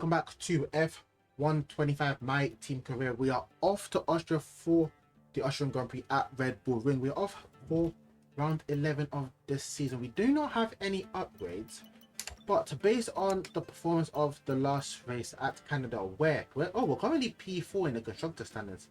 Welcome back to F125, my team career. We are off to Austria for the Austrian Grand Prix at Red Bull Ring. We're off for round 11 of this season. We do not have any upgrades, but based on the performance of the last race at Canada, where we're currently P4 in the constructor standards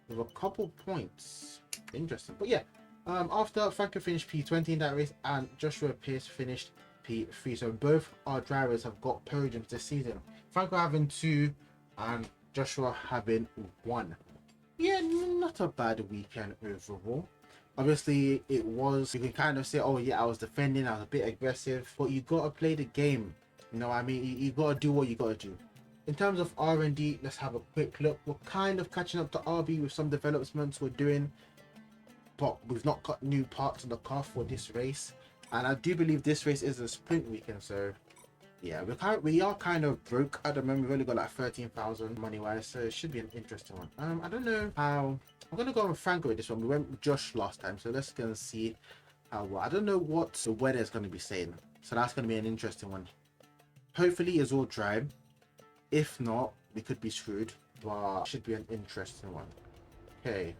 with a couple points. Interesting. But yeah, after Franco finished P20 in that race and Joshua Pierce finished P3, so both our drivers have got podiums this season. Franco having 2 and Joshua having 1. Yeah, not a bad weekend overall. Obviously, it was, you can kind of say, oh yeah, I was defending, I was a bit aggressive, but you gotta play the game. You know what I mean? You gotta do what you gotta do. In terms of R&D, let's have a quick look. We're kind of catching up to RB with some developments we're doing, but we've not got new parts on the car for this race. And I do believe this race is a sprint weekend, so yeah, we are kind of broke at the moment. We've only got like 13,000 money wise, so it should be an interesting one. I don't know how. I'm gonna go with Franco with this one. We went with Josh last time, so let's go and see how well. I don't know what the weather is going to be saying, so that's going to be an interesting one. Hopefully it's all dry. If not, we could be screwed, but it should be an interesting one. Okay,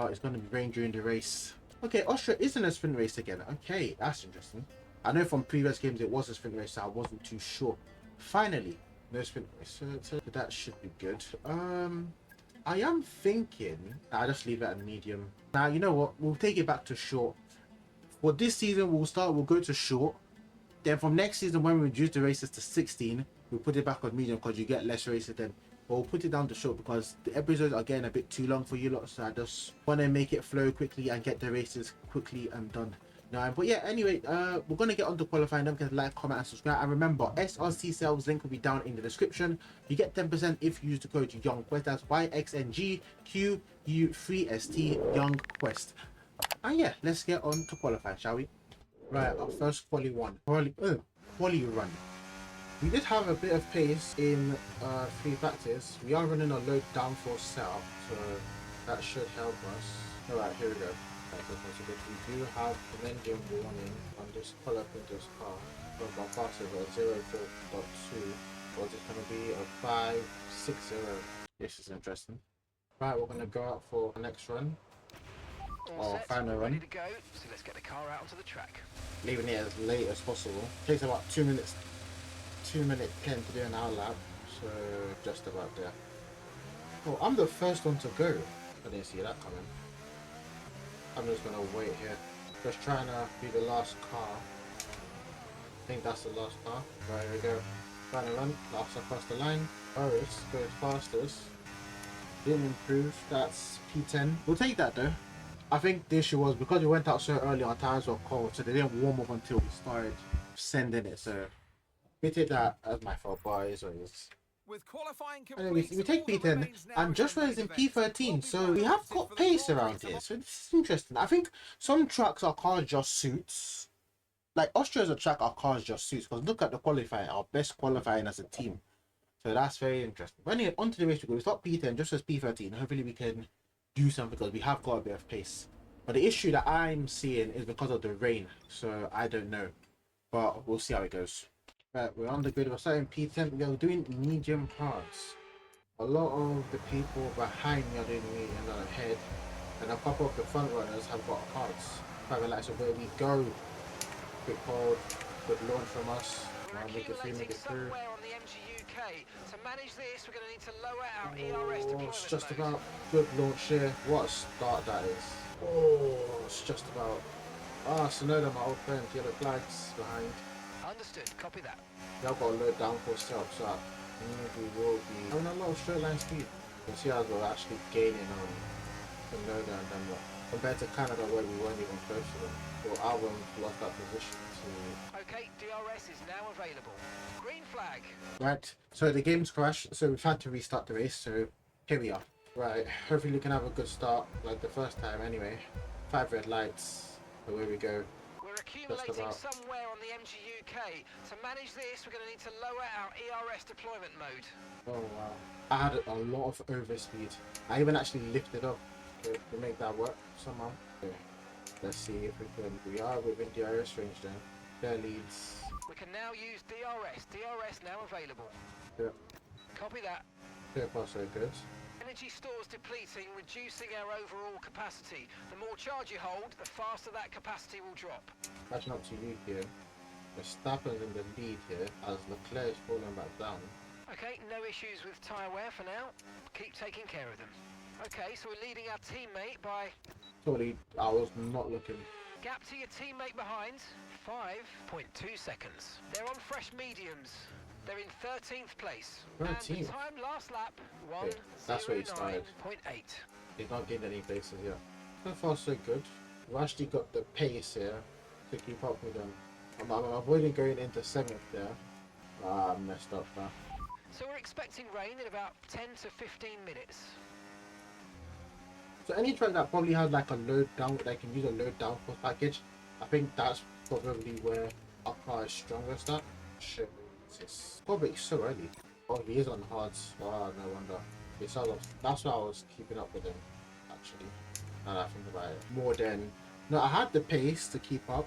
it's going to be rain during the race. Okay, Austria isn't a sprint race again. Okay, that's interesting. I know from previous games it was a sprint race, so I wasn't too sure. Finally, no sprint race, so that should be good. I am thinking I'll just leave it at medium. Now, you know what? We'll take it back to short. For this season, we'll go to short. Then from next season, when we reduce the races to 16, we'll put it back on medium because you get less races then. But we'll put it down to short because the episodes are getting a bit too long for you lot, so I just want to make it flow quickly and get the races quickly and done. No, but yeah, anyway, we're going to get on to qualifying. Don't forget to like, comment and subscribe, and remember, SRC sales link will be down in the description. You get 10% if you use the code YOUNGQuest. That's YXNGQU3ST YOUNGQuest. And yeah, let's get on to qualifying, shall we? Right, our first quali run. We did have a bit of pace in free practice. We are running a low downforce setup, so that should help us. Alright, here we go. We do have an engine warning on this color printer's car from our faster 04.2, or it's going to be a 560. This is interesting. Right, we're going to go out for the next run. Or final run. Ready to go, so let's get the car out onto the track. Leaving it as late as possible. Takes about 2 minutes. 2-minute 10 to do an hour lap, so just about there. Oh, I'm the first one to go. I didn't see that coming. I'm just gonna wait here. Just trying to be the last car. I think that's the last car. Right, here we go. Final run, last across the line. Boris goes fastest. Didn't improve, that's P10. We'll take that though. I think the issue was because we went out so early, our tires were cold, so they didn't warm up until we started sending it, so we take that as my fault, boys. With qualifying Anyway, we take P10 and Joshua is in P13, so we have got pace around here, so this is interesting. I think some tracks our cars just suits. Like Austria is a track our cars just suits, because look at the qualifying, our best qualifying as a team. So that's very interesting. But anyway, onto the race we go. We start P10, Joshua's P13. Hopefully we can do something because we have got a bit of pace. But the issue that I'm seeing is because of the rain, so I don't know. But we'll see how it goes. Right, we're on the grid, we're starting P10, we're doing medium parts. A lot of the people behind me are doing medium and ahead, and a couple of the front runners have got cards. Private lights are where we go. Quick hold, good launch from us. We're accumulating somewhere on the MGUK. To manage this, we're going to need to lower our ERS deployment it's just mode. about good launch here. What a start that is. Oh, it's just about. Sonoda, my old friend, yellow flags behind. Understood, copy that. I've got a low downforce setup, so I think we will be having a lot of straight line speed. You can see as we're actually gaining on Sonoda and Denver. Compared to Canada where we weren't even close to them. So our one lost that position to... Okay, DRS is now available. Green flag. Right, so the game's crashed, so we've had to restart the race, so here we are. Right, hopefully we can have a good start, like the first time anyway. 5 red lights, away we go. We're accumulating somewhere on the MGUK. To manage this, we're going to need to lower our ERS deployment mode. Oh wow. I had a lot of overspeed. I even actually lifted up to make that work somehow. Okay. Let's see if we can... We are within DRS range then. There leads. We can now use DRS. DRS now available. Yeah. Copy that. So far so good. Energy stores depleting, reducing our overall capacity. The more charge you hold, the faster that capacity will drop. Catching up to you here. Verstappen's in the lead here as Leclerc is falling back down. Okay, no issues with tyre wear for now. Keep taking care of them. Okay, so we're leading our teammate by... Totally, I was not looking. Gap to your teammate behind, 5.2 seconds. They're on fresh mediums. They're in 13th place. 13th? And the time last lap, Okay, that's where he started. 1:09.8. He's not gained any places yet. So far so good. We've actually got the pace here to keep up with them. I'm avoiding going into 7th there. I messed up now. So we're expecting rain in about 10 to 15 minutes. So any track that probably has like a load down, they can use a load downforce package. I think that's probably where our car is strongest at. Shit, it's probably so early. Oh, he is on hards. Wow, no wonder. That's why I was keeping up with him, actually. Now that I think about it. More than... No, I had the pace to keep up,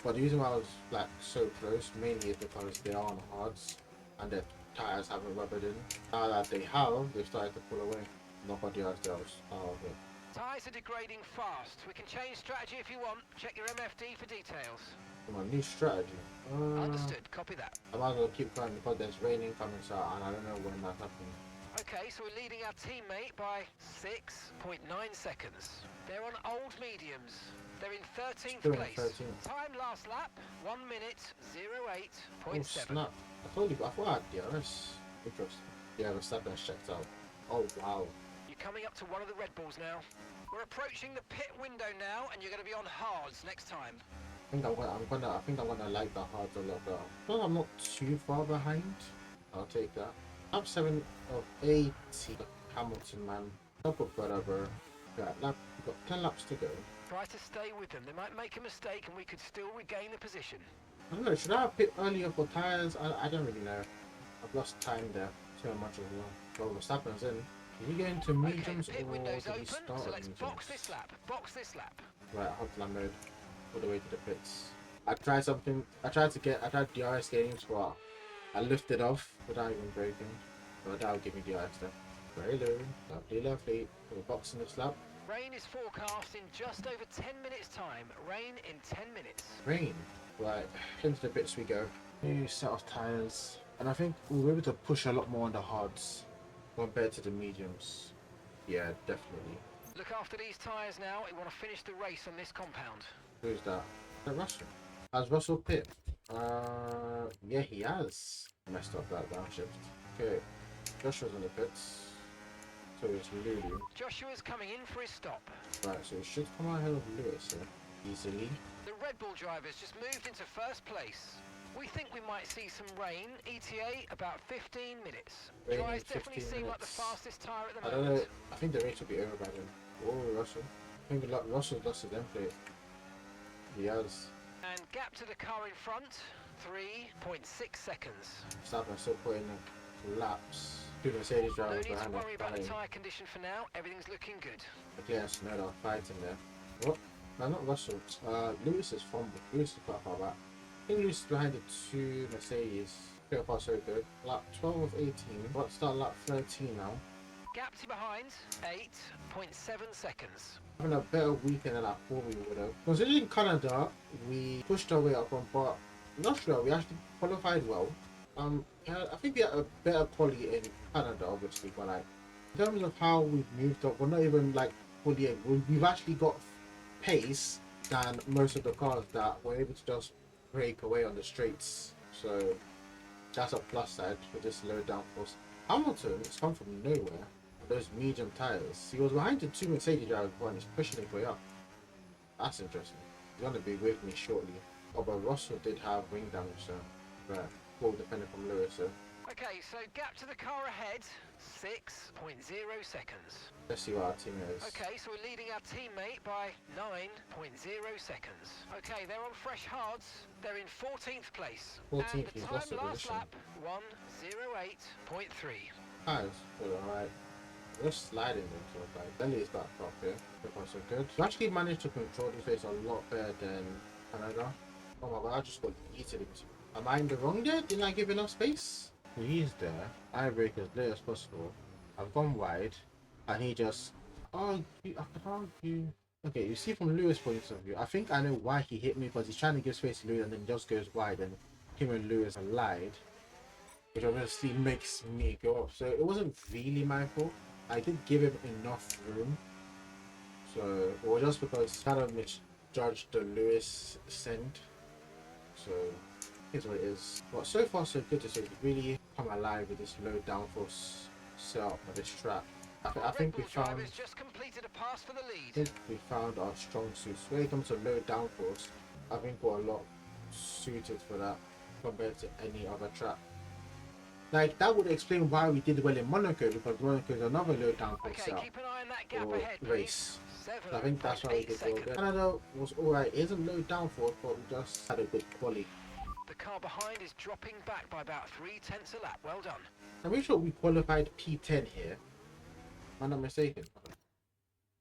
but the reason why I was like so close mainly is because they are on hards and their tyres haven't rubbered in. Now that they have, they've started to pull away. Nobody else does. Oh, okay. Tyres are degrading fast. We can change strategy if you want. Check your MFD for details. Come on, new strategy. Understood. Copy that. I might as well keep going because there's raining coming, so and I don't know when that's happening. Okay, so we're leading our teammate by 6.9 seconds. They're on old mediums. They're in 13th Still in place. 13th. Time last lap, 1 minute, Oh 08.7. snap. I told you, I thought I had DRS. Interesting. Yeah, the Verstappen's checked out. Oh wow. You're coming up to one of the Red Bulls now. We're approaching the pit window now, and you're going to be on hards next time. I think I'm gonna like the hards a lot better. Well, I'm not too far behind. I'll take that. Lap 7 of 80. Hamilton, man. I'll put whatever. Yeah, we've got 10 laps to go. Try to stay with them. They might make a mistake, and we could still regain the position. I don't know, should I have pit earlier for tyres? I don't really know. I've lost time there too much as well. Well, Verstappen's in. Did he get into mediums Okay, the pit or window's did he open, start so at let's mediums? box this lap. Box this lap. Right, hotline mode. All the way to the pits. I tried DRS games, but I lifted off without even braking. But that would give me DRS there. Very low. Lovely, lovely. We're boxing this lap. Rain is forecast in just over 10 minutes time. Rain in 10 minutes. Rain. Right, into the bits we go. New set of tyres. And I think we were able to push a lot more on the hards compared to the mediums. Yeah, definitely. Look after these tyres now. We want to finish the race on this compound. Who's that? Is that Russell? Has Russell pit? Yeah, he has. Messed up that downshift. Okay, Joshua's in the pits. So it's Lulu. Joshua's coming in for his stop. Right, so it should come out ahead of Lewis here. Easily. The Red Bull drivers just moved into first place. We think we might see some rain. ETA about 15 minutes. Rain in Dries definitely 15 seem like the minutes. fastest tyre at the I don't moment. know. I think the race will be over by then. Oh, Russell. I think Russell's lost his end plate. He has. And gap to the car in front, 3.6 seconds. Verstappen still putting in laps. Two Mercedes No drivers need to behind worry about the us. tyre condition for now. Everything's looking good. Yes, no, they're fighting there. What? No, not Russell. Lewis is fumbled. Lewis is quite far back. I think Lewis is behind the two Mercedes. So far so good. Lap 12 of 18. Let's start lap 13 now. Gap to behind, 8.7 seconds. Having a better weekend than I thought we would have. Considering Canada, we pushed our way up on, but in Austria we actually qualified well. Yeah, I think we had a better quality in Canada, obviously, but like in terms of how we've moved up, we're not even like fully. We've actually got pace than most of the cars that were able to just break away on the straights. So that's a plus side for this low downforce. Hamilton has come from nowhere. Those medium tires. He was behind the two Mercedes drivers and he's pushing his way up. That's interesting. He's gonna be with me shortly. Oh, but Russell did have wing damage, so right. Well, depending from Lewis, so Okay, so gap to the car ahead, 6.0 seconds. let's see what our team is. Okay, so we're leading our teammate by 9.0 seconds. Okay, they're on fresh hards. They're in 14th place. 14th, and the he's time lost the last position. lap, 1:08.3. Tires, alright. We're sliding them, so like Delhi is back up here. So far so good. We actually managed to control this race a lot better than Canada. Oh my god, I just got eaten. Am I in the wrong there? Didn't I give enough space? He's there. I brake as late as possible. I've gone wide, and he just argue. I could argue. Okay, you see from Lewis' point of view, I think I know why he hit me, because he's trying to give space to Lewis and then just goes wide, and him and Lewis allied, which obviously makes me go up. So it wasn't really my fault. I did give him enough room. So it was just because I kind of misjudged the Lewis send. So here's what it is. But so far so good. So really come alive with this low downforce setup of this track. I think we found. Just completed a pass for the lead. I think we found our strong suits. When it comes to low downforce, I think we're a lot suited for that compared to any other track. Like that would explain why we did well in Monaco, because Monaco is another low downforce setup Keep an eye on that gap or ahead, race. I think that's why we did well there. 7.8 Canada was alright. It isn't low downforce, but we just had a good quality. The car behind is dropping back by about 0.3 a lap. Well done. I'm pretty sure we qualified P10 here. Am I not mistaken?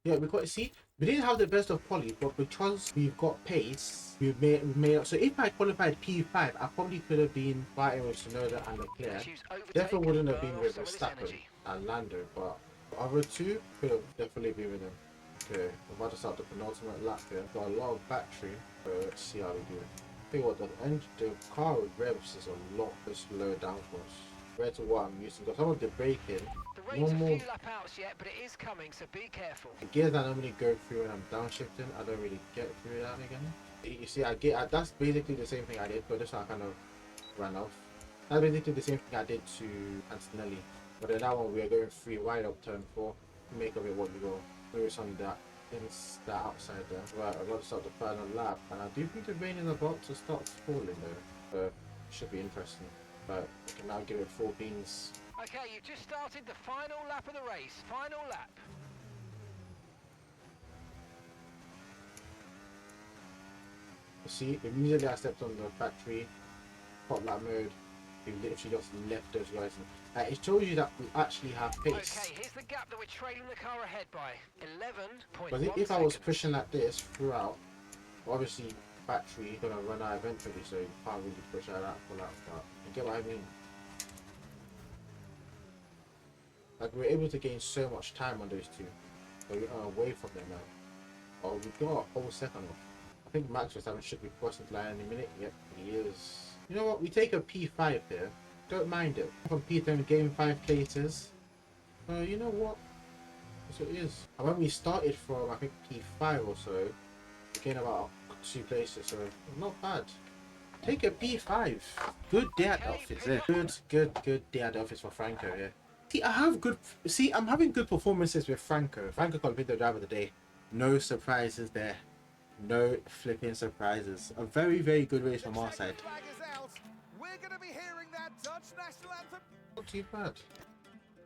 Yeah, we got, see, we didn't have the best of quality, but because we've got pace, we've made up. So if I qualified P5, I probably could have been fighting with Tsunoda and Leclerc. Definitely wouldn't have been with Verstappen and Lando, but the other two could have definitely been with them. Okay, I'm about to start the penultimate lap here. Got a lot of battery, so let's see how we do. I think what the car with revs is a lot slow downforce compared to what I'm used to. Because some of the braking, The rain's a few lap outs yet, but it is coming, so be careful. the gears I normally go through when I'm downshifting, I don't really get through that again. You see, that's basically the same thing I did, but this one I kind of ran off. That's basically the same thing I did to Antonelli, but then that one we are going 3 wide up turn 4. Make of it what you will. There is on that outside there. Right, I've got to start the final lap, and I do think the rain is about to start falling though, but should be interesting. But we can now give it 4 beans. Okay, you've just started the final lap of the race. Final lap. You see, immediately I stepped on the factory hot lap mode. We literally just left those guys. It shows you that we actually have pace. Okay, here's the gap that we're trailing the car ahead by. 11.1 But if I was pushing like this throughout, obviously battery gonna run out eventually, so you can't really push out that full out. But you get what I mean? Like we're able to gain so much time on those two, but we are away from them now. Oh, we got a whole second off. I think Max Verstappen should be crossing the line in a minute. Yep, he is. You know what? We take a P5 here. Don't mind it. From P10 game 5 places. You know what? So it is. And when we started from I think P5 or so, we gained about 2 places, so not bad. Take a P5. Good day at the office there. Good day at the office for Franco here. See, I'm having good performances with Franco. Franco got the driver of the day. No surprises there. No flipping surprises. A very, very good race from our side. We're going to be hearing that Dutch national anthem. Not too bad.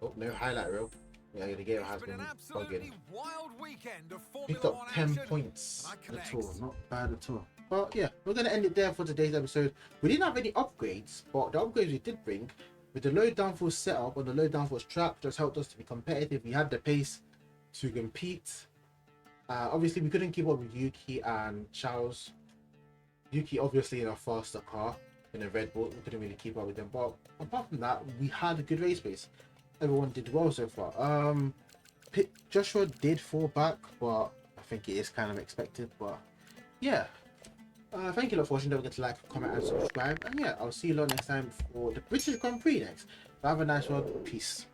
Oh, no highlight reel. Yeah, the game has been bugging. Wild weekend of Picked Formula up 1 10 action. points And I at all. connect. Not bad at all. But yeah, we're going to end it there for today's episode. We didn't have any upgrades, but the upgrades we did bring, with the low downforce setup on the low downforce track, just helped us to be competitive. We had the pace to compete. Obviously, we couldn't keep up with Yuki and Charles. Yuki obviously in a faster car in a Red Bull, we couldn't really keep up with them. But apart from that, we had a good race pace. Everyone did well so far. Joshua did fall back, but I think it is kind of expected. But yeah, thank you lot for watching. Don't forget to like, comment, and subscribe. And yeah, I'll see you lot next time for the British Grand Prix next. Have a nice one. Peace.